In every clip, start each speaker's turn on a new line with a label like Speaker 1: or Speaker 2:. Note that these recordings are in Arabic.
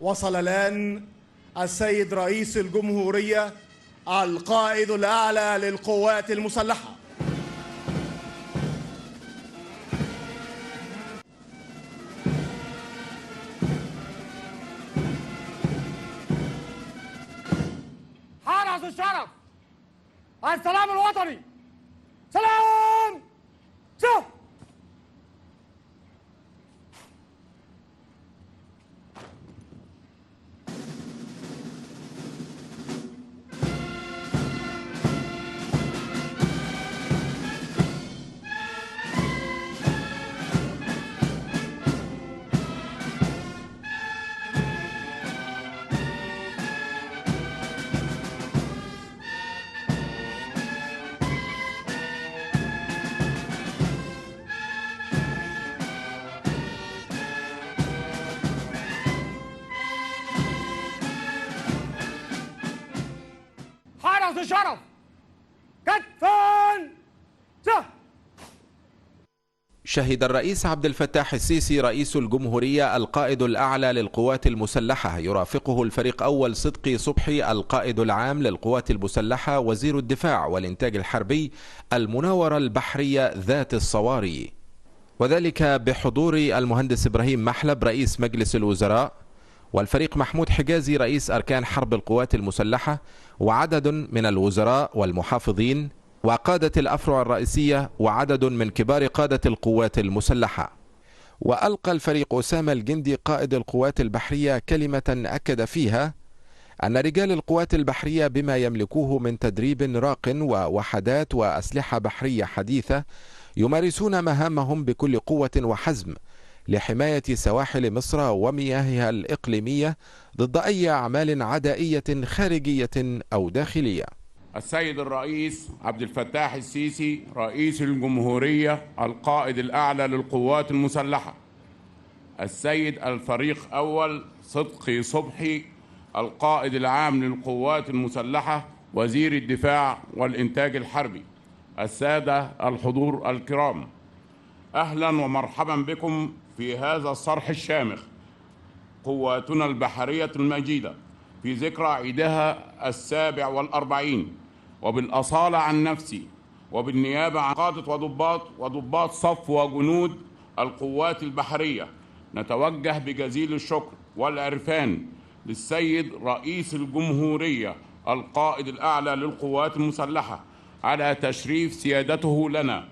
Speaker 1: وصل الآن السيد رئيس الجمهورية القائد الأعلى للقوات المسلحة.
Speaker 2: حرس الشرف، السلام الوطني، سلام شوف. حرس الشرف، كتفا سه.
Speaker 3: شهد الرئيس عبد الفتاح السيسي رئيس الجمهورية القائد الأعلى للقوات المسلحة يرافقه الفريق أول صدقي صبحي القائد العام للقوات المسلحة وزير الدفاع والإنتاج الحربي المناورة البحرية ذات الصواري، وذلك بحضور المهندس إبراهيم محلب رئيس مجلس الوزراء، والفريق محمود حجازي رئيس أركان حرب القوات المسلحة، وعدد من الوزراء والمحافظين وقادة الأفرع الرئيسية، وعدد من كبار قادة القوات المسلحة. وألقى الفريق أسامة الجندي قائد القوات البحرية كلمة أكد فيها أن رجال القوات البحرية بما يملكوه من تدريب راق ووحدات وأسلحة بحرية حديثة يمارسون مهامهم بكل قوة وحزم لحماية سواحل مصر ومياهها الإقليمية ضد أي أعمال عدائية خارجية أو داخلية.
Speaker 4: السيد الرئيس عبد الفتاح السيسي رئيس الجمهورية القائد الأعلى للقوات المسلحة، السيد الفريق أول صدقي صبحي القائد العام للقوات المسلحة وزير الدفاع والإنتاج الحربي، السادة الحضور الكرام، أهلا ومرحبا بكم في هذا الصرح الشامخ. قواتنا البحرية المجيدة في ذكرى عيدها 47، وبالأصالة عن نفسي وبالنيابة عن قادة وضباط صف وجنود القوات البحرية نتوجه بجزيل الشكر والعرفان للسيد رئيس الجمهورية القائد الأعلى للقوات المسلحة على تشريف سيادته لنا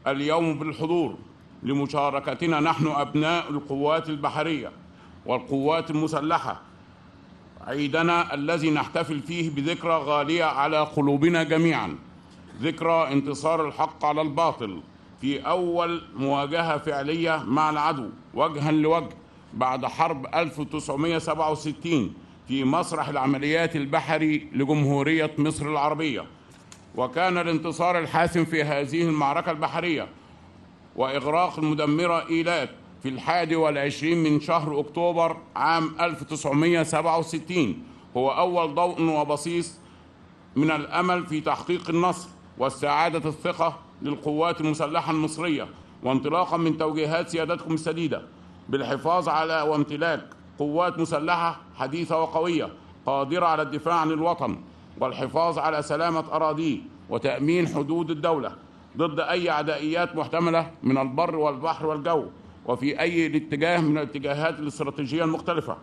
Speaker 4: اليوم بالحضور لمشاركتنا نحن أبناء القوات البحرية والقوات المسلحة عيدنا الذي نحتفل فيه بذكرى غالية على قلوبنا جميعا، ذكرى انتصار الحق على الباطل في أول مواجهة فعلية مع العدو وجها لوجه بعد حرب 1967 في مسرح العمليات البحري لجمهورية مصر العربية. وكان الانتصار الحاسم في هذه المعركة البحرية وإغراق المدمرة إيلات في 21 من شهر أكتوبر عام 1967 هو أول ضوء وبصيص من الأمل في تحقيق النصر واستعادة الثقة للقوات المسلحة المصرية، وانطلاقا من توجيهات سيادتكم السديدة بالحفاظ على وامتلاك قوات مسلحة حديثة وقوية قادرة على الدفاع عن الوطن والحفاظ على سلامة أراضيه وتأمين حدود الدولة ضد أي عدائيات محتملة من البر والبحر والجو وفي أي اتجاه من الاتجاهات الاستراتيجية المختلفة،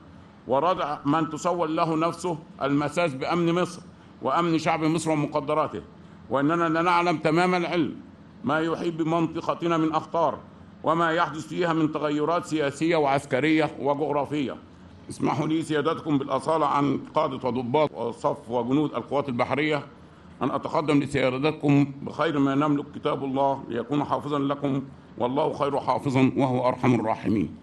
Speaker 4: وردع من تسول له نفسه المساس بأمن مصر وأمن شعب مصر ومقدراته. وإننا لا نعلم تمام العلم ما يحيط بمنطقتنا من أخطار وما يحدث فيها من تغيرات سياسية وعسكرية وجغرافية. اسمحوا لي سيادتكم بالأصالة عن قادة وضباط وصف وجنود القوات البحرية أن أتقدم لسيادتكم بخير ما نملك كتاب الله ليكون حافظا لكم، والله خير حافظا وهو أرحم الراحمين.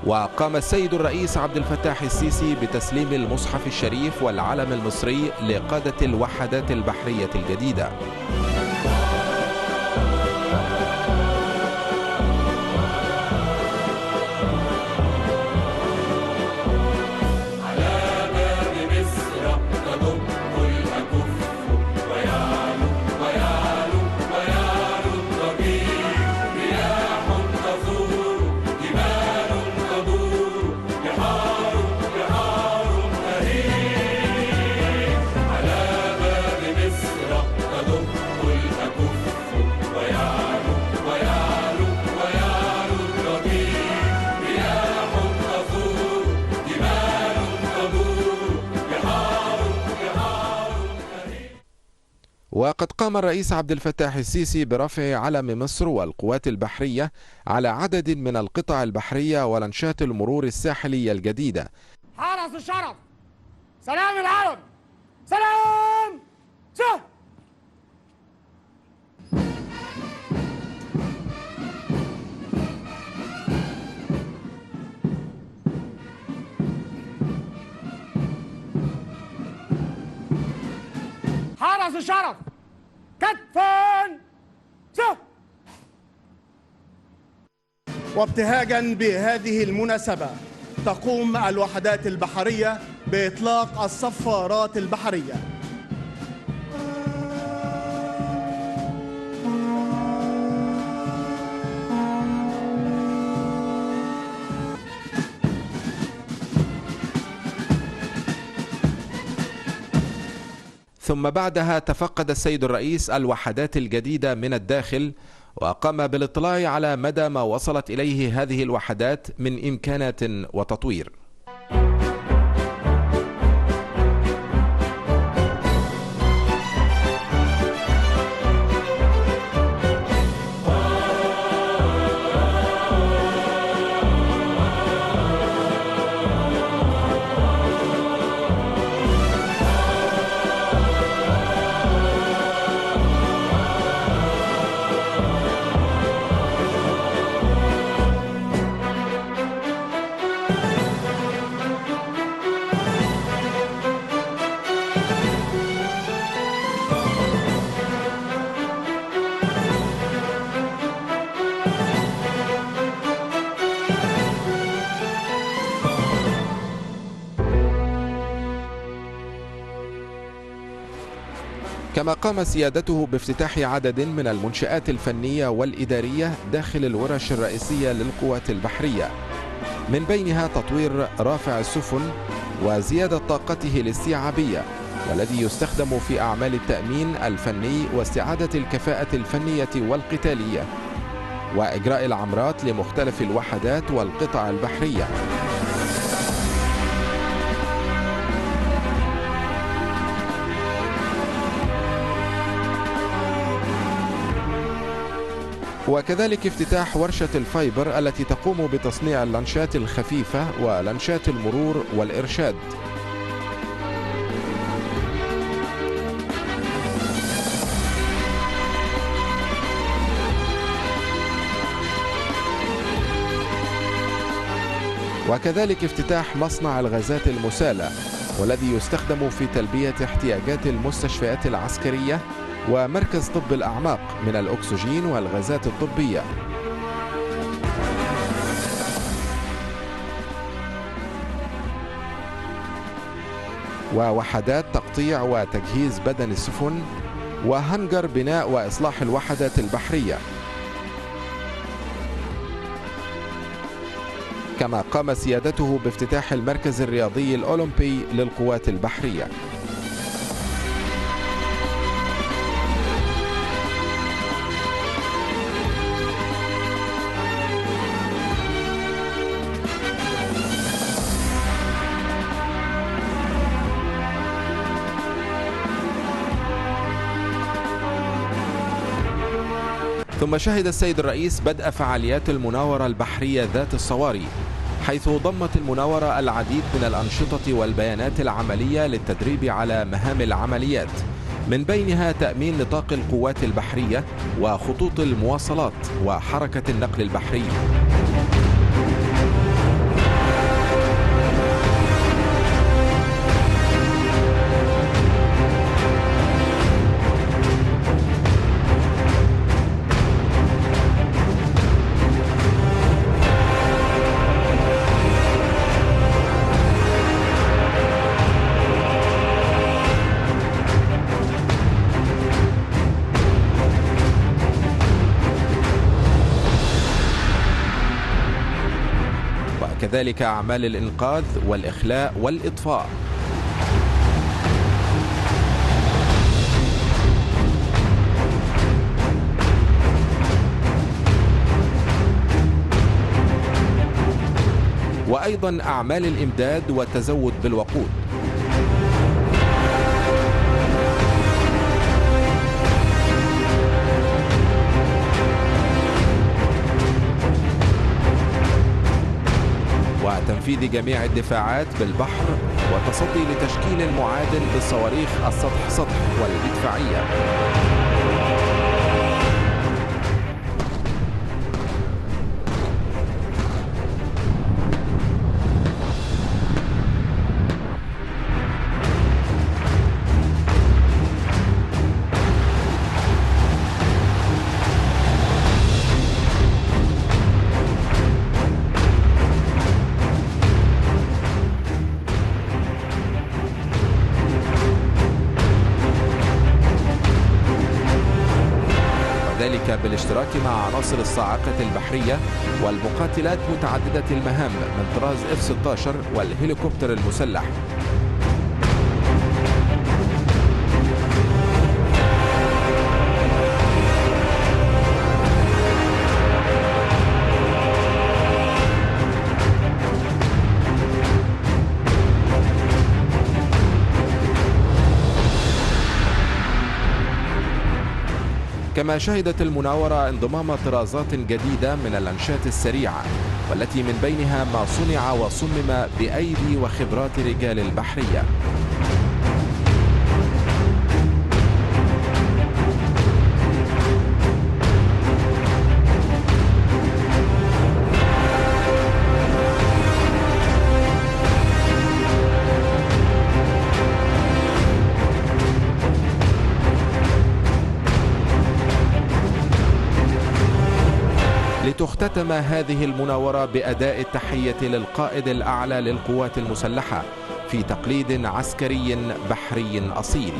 Speaker 3: وقام السيد الرئيس عبد الفتاح السيسي بتسليم المصحف الشريف والعلم المصري لقادة الوحدات البحرية الجديدة. وقد قام الرئيس عبد الفتاح السيسي برفع علم مصر والقوات البحرية على عدد من القطع البحرية ولانشات المرور الساحلية الجديدة.
Speaker 2: حرس الشرف، سلام العرب، سلام سه. حرس الشرف، كتفا سه.
Speaker 1: وابتهاجا بهذه المناسبة تقوم الوحدات البحرية بإطلاق الصفارات البحرية.
Speaker 3: ثم بعدها تفقد السيد الرئيس الوحدات الجديدة من الداخل، وقام بالاطلاع على مدى ما وصلت إليه هذه الوحدات من إمكانات وتطوير. كما قام سيادته بافتتاح عدد من المنشآت الفنية والإدارية داخل الورش الرئيسية للقوات البحرية، من بينها تطوير رافع السفن وزيادة طاقته الاستيعابية، والذي يستخدم في أعمال التأمين الفني واستعادة الكفاءة الفنية والقتالية، وإجراء العمرات لمختلف الوحدات والقطع البحرية. وكذلك افتتاح ورشة الفايبر التي تقوم بتصنيع اللانشات الخفيفة ولانشات المرور والإرشاد. وكذلك افتتاح مصنع الغازات المسالة، والذي يستخدم في تلبية احتياجات المستشفيات العسكرية ومركز طب الأعماق من الأكسجين والغازات الطبية. ووحدات تقطيع وتجهيز بدن السفن، وهنجر بناء وإصلاح الوحدات البحرية. كما قام سيادته بافتتاح المركز الرياضي الأولمبي للقوات البحرية. ثم شهد السيد الرئيس بدء فعاليات المناورة البحرية ذات الصواري، حيث ضمت المناورة العديد من الأنشطة والبيانات العملية للتدريب على مهام العمليات، من بينها تأمين نطاق القوات البحرية وخطوط المواصلات وحركة النقل البحري. وكذلك أعمال الإنقاذ والإخلاء والإطفاء. وأيضا أعمال الإمداد والتزود بالوقود. تنفيذ جميع الدفاعات بالبحر وتصدي لتشكيل المعادل بالصواريخ السطح والمدفعية. ذلك بالاشتراك مع عناصر الصاعقة البحرية والمقاتلات متعددة المهام من طراز F-16 والهليكوبتر المسلح. كما شهدت المناورة انضمام طرازات جديدة من الأنشات السريعة، والتي من بينها ما صنع وصمم بأيدي وخبرات رجال البحرية. لتختتم هذه المناورة بأداء التحية للقائد الأعلى للقوات المسلحة في تقليد عسكري بحري أصيل.